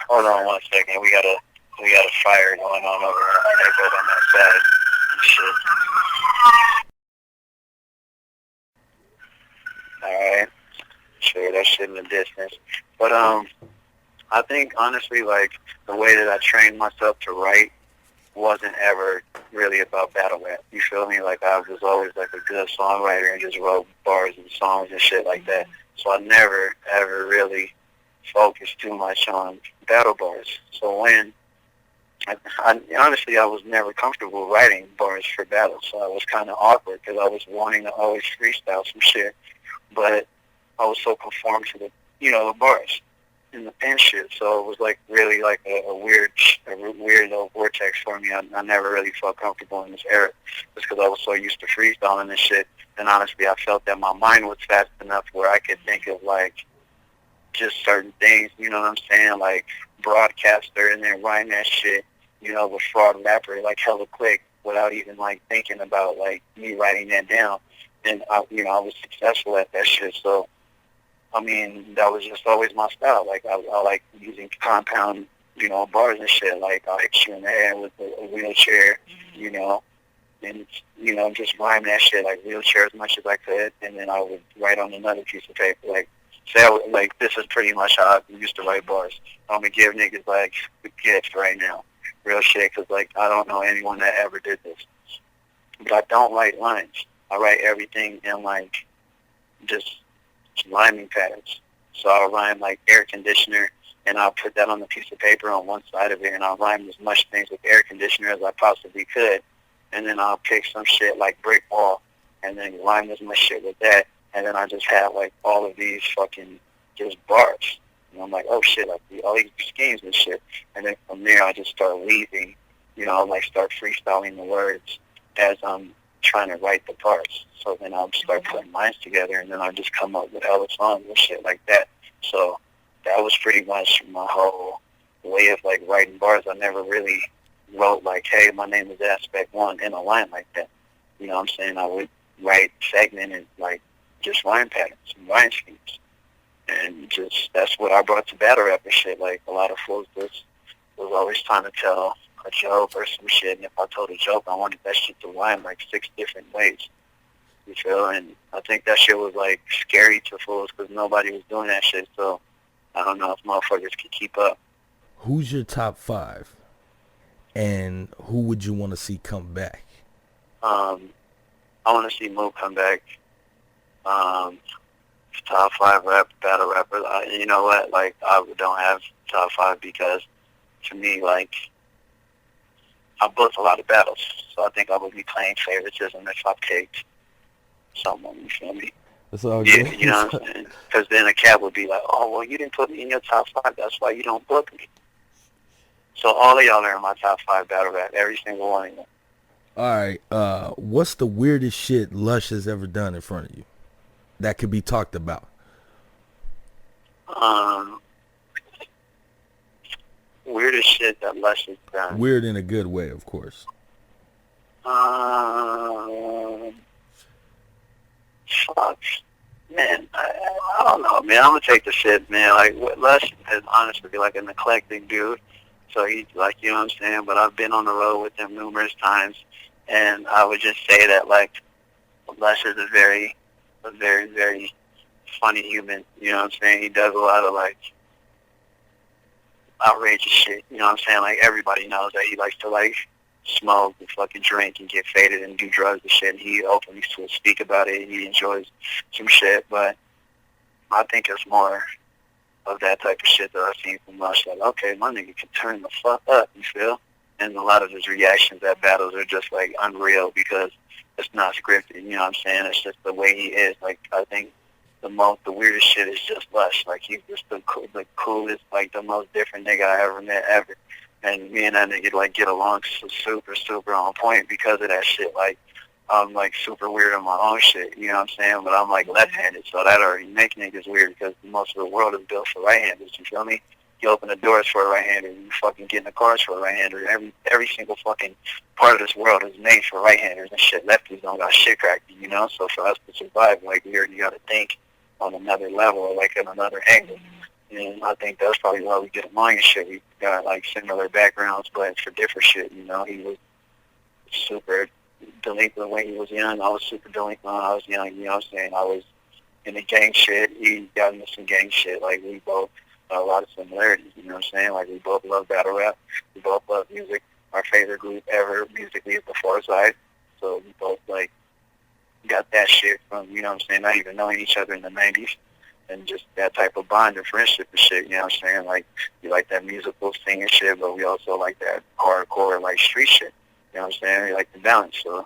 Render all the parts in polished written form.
Hold on one second. We got a fire going on over in our neighborhood on that side. Shit. All right. Sure, that shit in the distance. But I think honestly, like the way that I trained myself to write wasn't ever really about battle rap. You feel me? Like I was always like a good songwriter and just wrote bars and songs and shit like that. So I never ever really focused too much on battle bars. So when I honestly I was never comfortable writing bars for battle, so I was kind of awkward because I was wanting to always freestyle some shit, but I was so conformed to the bars and the pen shit. So it was like really like a weird little vortex for me. I never really felt comfortable in this era just because I was so used to freestyling and shit. And honestly, I felt that my mind was fast enough where I could think of like just certain things, you know what I'm saying? Like broadcaster and then writing that shit, with fraud rapper like hella quick without even like thinking about like me writing that down. And I was successful at that shit. So I mean, that was just always my style. Like I like using compound, bars and shit. Like I'll hit you in the head with a wheelchair, you know, and just rhyme that shit like wheelchair as much as I could, and then I would write on another piece of paper like. Say like this is pretty much how I used to write bars. I'm gonna give niggas like the gift right now, real shit, because like I don't know anyone that ever did this. But I don't write lines. I write everything in like just rhyming patterns. So I'll rhyme like air conditioner, and I'll put that on the piece of paper on one side of it, and I'll rhyme as much things with air conditioner as I possibly could, and then I'll pick some shit like brick wall, and then rhyme as much shit with that, and then I just have like all of these fucking just bars. And I'm like, oh shit, like all these schemes and shit. And then from there, I just start weaving, like start freestyling the words as I'm trying to write the parts. So then I'll start putting lines together, and then I'll just come up with hella songs and shit like that. So that was pretty much my whole way of like writing bars. I never really wrote like, hey, my name is Aspect One in a line like that. You know what I'm saying? I would write segmented like just rhyme patterns and rhyme schemes. And just that's what I brought to battle rap and shit. Like a lot of fools was always trying to tell a joke or some shit, and if I told a joke, I wanted that shit to rhyme like 6 different ways. You feel? And I think that shit was like scary to fools because nobody was doing that shit. So I don't know if motherfuckers could keep up. Who's your top 5? And who would you want to see come back? I want to see Mo come back. Top 5 battle rappers. You know what? Like I don't have top 5 because to me, like I booked a lot of battles, so I think I would be playing favoritism if I picked someone. You feel me? That's all Yeah, good. you know what I'm saying? Because then a cat would be like, "Oh, well, you didn't put me in your top 5. That's why you don't book me." So all of y'all are in my top 5 battle rap. Every single one of them. All right. What's the weirdest shit Lush has ever done in front of you that could be talked about? Weirdest shit that Lush has done. Weird in a good way, of course. Fuck. Man, I don't know, man. I'm gonna take the shit, man. Like, Lush is honestly like an eclectic dude. So he's like, you know what I'm saying? But I've been on the road with him numerous times, and I would just say that, like, Lush is a very, very funny human. You know what I'm saying? He does a lot of, like, outrageous shit. You know what I'm saying? Like, everybody knows that he likes to, like, smoke and fucking drink and get faded and do drugs and shit. And he openly will speak about it. He enjoys some shit, but I think it's more of that type of shit that I've seen from Lush. Like, okay, my nigga can turn the fuck up, you feel? And a lot of his reactions at battles are just, like, unreal because it's not scripted, you know what I'm saying? It's just the way he is. Like, I think the weirdest shit is just Lush. Like, he's just the coolest, like, the most different nigga I ever met ever. And me and that nigga, like, get along super on point because of that shit. Like, I'm, like, super weird on my own shit, you know what I'm saying? But I'm, like, left-handed, so that already makes niggas weird because most of the world is built for right-handers, you feel me? You open the doors for a right-hander, you fucking get in the cars for a right-hander. Every single fucking part of this world is made for right-handers and shit. Lefties don't got shit cracked, you know? So for us to survive, like, we already got to think on another level or, like, on another angle. And I think that's probably why we get along and shit. We got like similar backgrounds, but for different shit. You know, he was super delinquent when he was young. I was super delinquent when I was young. You know what I'm saying? I was in the gang shit. He got into some gang shit. Like, we both got a lot of similarities. You know what I'm saying? Like, we both love battle rap. We both love music. Our favorite group ever musically is the Foresight. So we both, like, got that shit from, you know what I'm saying, not even knowing each other in the 90s. And just that type of bond and friendship and shit, you know what I'm saying? Like, we like that musical singing shit, but we also like that hardcore, like, street shit. You know what I'm saying? We like the balance. So I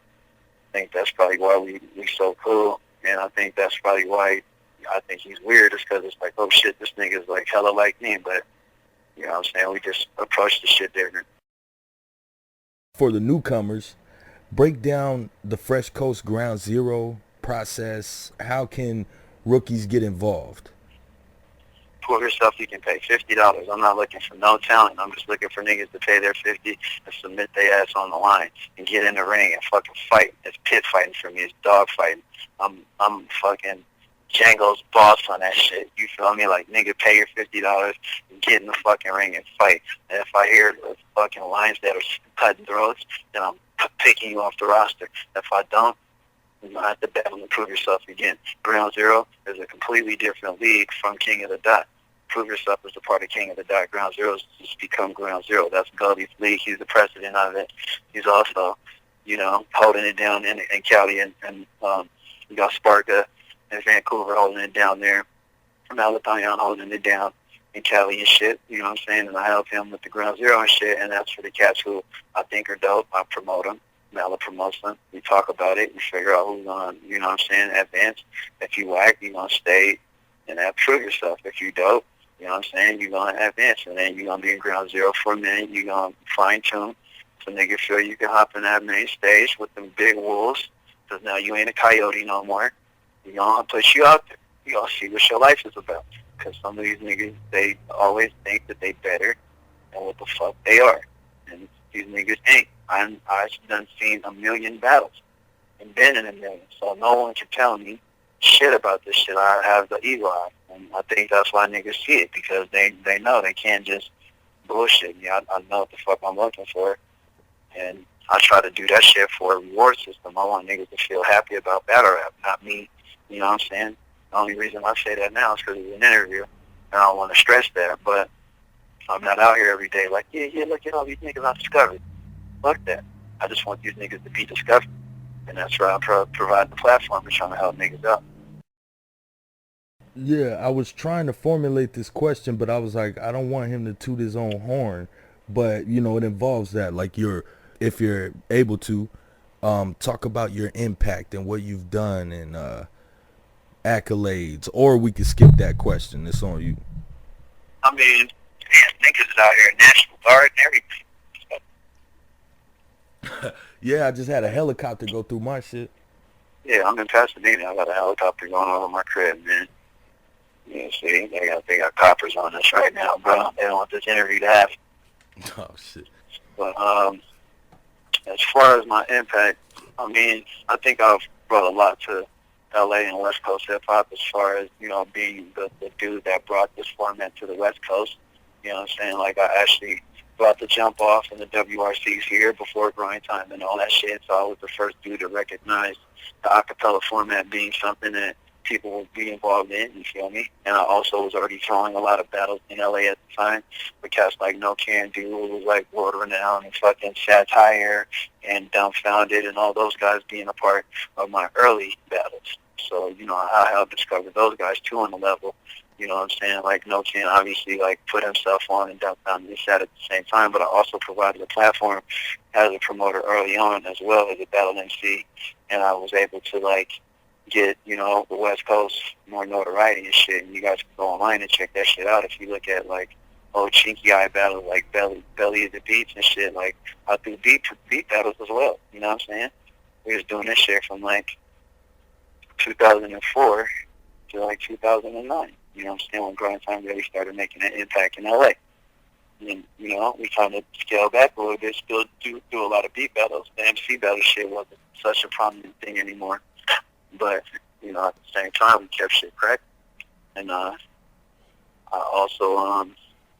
think that's probably why we so cool. And I think that's probably why I think he's weird, is because it's like, oh shit, this nigga's like hella like me. But, you know what I'm saying? We just approach the shit different. For the newcomers, break down the Fresh Coast Ground Zero process. How can rookies get involved? Prove yourself, you can pay $50. I'm not looking for no talent. I'm just looking for niggas to pay their 50 and submit their ass on the line and get in the ring and fucking fight. It's pit fighting for me. It's dog fighting. I'm fucking Django's boss on that shit. You feel me? Like, nigga, pay your $50 and get in the fucking ring and fight. And if I hear the fucking lines that are cutting throats, then I'm picking you off the roster. If I don't, you're going to have to battle and prove yourself again. Ground Zero is a completely different league from King of the Dot. Prove yourself as a part of King of the Dot. Ground Zero has just become Ground Zero. That's Gully's league. He's the president of it. He's also, you know, holding it down in Cali, and you got Sparka in Vancouver holding it down there. Malathion holding it down in Cali and shit. You know what I'm saying? And I help him with the Ground Zero and shit, and that's for the cats who I think are dope. I promote them. Mala promotes them. We talk about it. We figure out who's on, you know what I'm saying, advance. If you whack, you're going to stay and prove yourself. If you dope, you know what I'm saying, you're going to advance. And then you're going to be in Ground Zero for a minute. You're going to fine-tune. So nigga feel you can hop in that main stage with them big wolves, because now you ain't a coyote no more. You're going to put you out there. You're going to see what your life is about. Because some of these niggas, they always think that they better than what the fuck they are. And these niggas ain't. I've done seen a million battles and been in a million. So no one can tell me shit about this shit. I have the eagle eye. And I think that's why niggas see it, because they know they can't just bullshit me. I know what the fuck I'm looking for. And I try to do that shit for a reward system. I want niggas to feel happy about battle rap, not me. You know what I'm saying? The only reason I say that now is because it's an interview. And I don't want to stress that. But I'm not out here every day like, yeah, look at all these niggas I discovered. Fuck that. I just want these niggas to be discovered. And that's why I provide the platform and trying to help niggas out. Yeah, I was trying to formulate this question, but I was like, I don't want him to toot his own horn. But, you know, it involves that. Like, if you're able to, talk about your impact and what you've done and accolades. Or we could skip that question. It's on you. I mean, man, niggas is out here in National Guard and everything. Yeah, I just had a helicopter go through my shit. Yeah, I'm in Pasadena. I got a helicopter going over my crib, man. Yeah, see, they got coppers on us right now, bro. They don't want this interview to happen. Oh, shit. But as far as my impact, I mean, I think I've brought a lot to LA and West Coast hip hop, as far as, you know, being the dude that brought this format to the West Coast. You know what I'm saying? Like, I actually brought the jump off in the WRCs here before grind time and all that shit. So I was the first dude to recognize the acapella format being something that people would be involved in, you feel me? And I also was already throwing a lot of battles in LA at the time with cats like No Can Do, who was like world renowned, and fucking Satire and Dumbfounded, and all those guys being a part of my early battles. So, you know, I helped discover those guys too on the level. You know what I'm saying? Like, No Can obviously, like, put himself on and Dumbfounded and Sat at the same time, but I also provided a platform as a promoter early on as well as a battle MC, and I was able to, like, get, you know, the West Coast more notoriety and shit. And you guys can go online and check that shit out. If you look at, like, old Chinky Eye battles, like Belly of the Beats and shit, like, I do beat battles as well. You know what I'm saying? We was doing this shit from, like, 2004 to, like, 2009. You know what I'm saying? When grind time really started making an impact in LA. And, you know, we kind of scaled back a little bit, still do a lot of beat battles. The MC battle shit wasn't such a prominent thing anymore. But, you know, at the same time, we kept shit correct. And I also,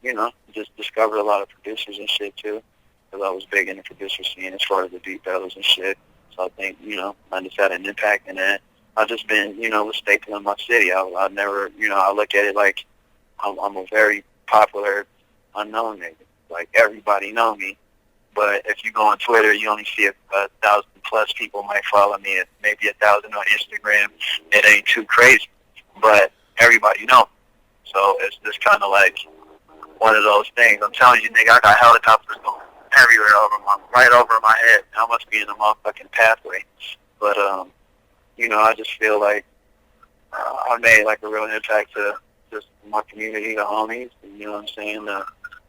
you know, just discovered a lot of producers and shit too, because I was big in the producer scene as far as the beat battles and shit. So I think, you know, I just had an impact in that. I've just been, you know, a staple in my city. I never, you know, I look at it like I'm a very popular, unknown nigga. Like, everybody know me. But if you go on Twitter, you only see 1,000+ people might follow me, and maybe 1,000 on Instagram. It ain't too crazy, but everybody know. So it's just kind of like one of those things. I'm telling you, nigga, I got helicopters going everywhere right over my head. I must be in a motherfucking pathway. But you know, I just feel like I made like a real impact to just my community, the homies, you know what I'm saying,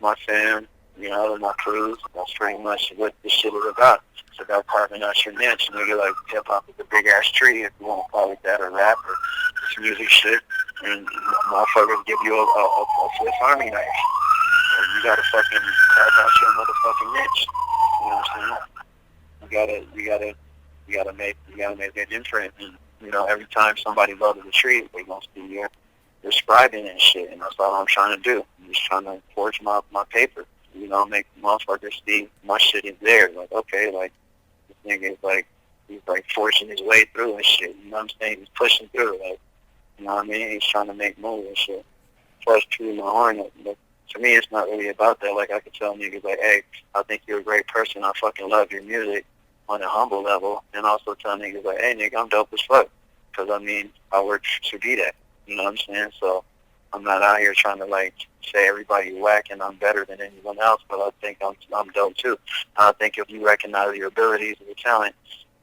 my fam, you know, my crews. That's pretty much what this shit is about. It's about carving out your niche. Nigga, like, hip hop is a big ass tree, if you want to call it that, or rap, or this music shit. And motherfuckers give you a Swiss Army knife. And you gotta fucking carve out your motherfucking niche. You know what I'm saying? You gotta make an imprint. And, you know, every time somebody loves a tree, they gonna see you're scribing and shit. And that's all I'm trying to do. I'm just trying to forge my paper. You know, make motherfuckers see my shit is there. Like, okay, like, this nigga is like, he's like forcing his way through and shit. You know what I'm saying? He's pushing through. Like, you know what I mean? He's trying to make moves and shit. Plus, to my horn, but to me, it's not really about that. Like, I could tell niggas, like, hey, I think you're a great person. I fucking love your music on a humble level. And also tell niggas, like, hey, nigga, I'm dope as fuck. Because, I mean, I work to be that. You know what I'm saying? So I'm not out here trying to, like, say everybody whack and I'm better than anyone else, but I think I'm dope, too. I think if you recognize your abilities and your talent,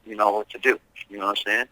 you know what to do. You know what I'm saying?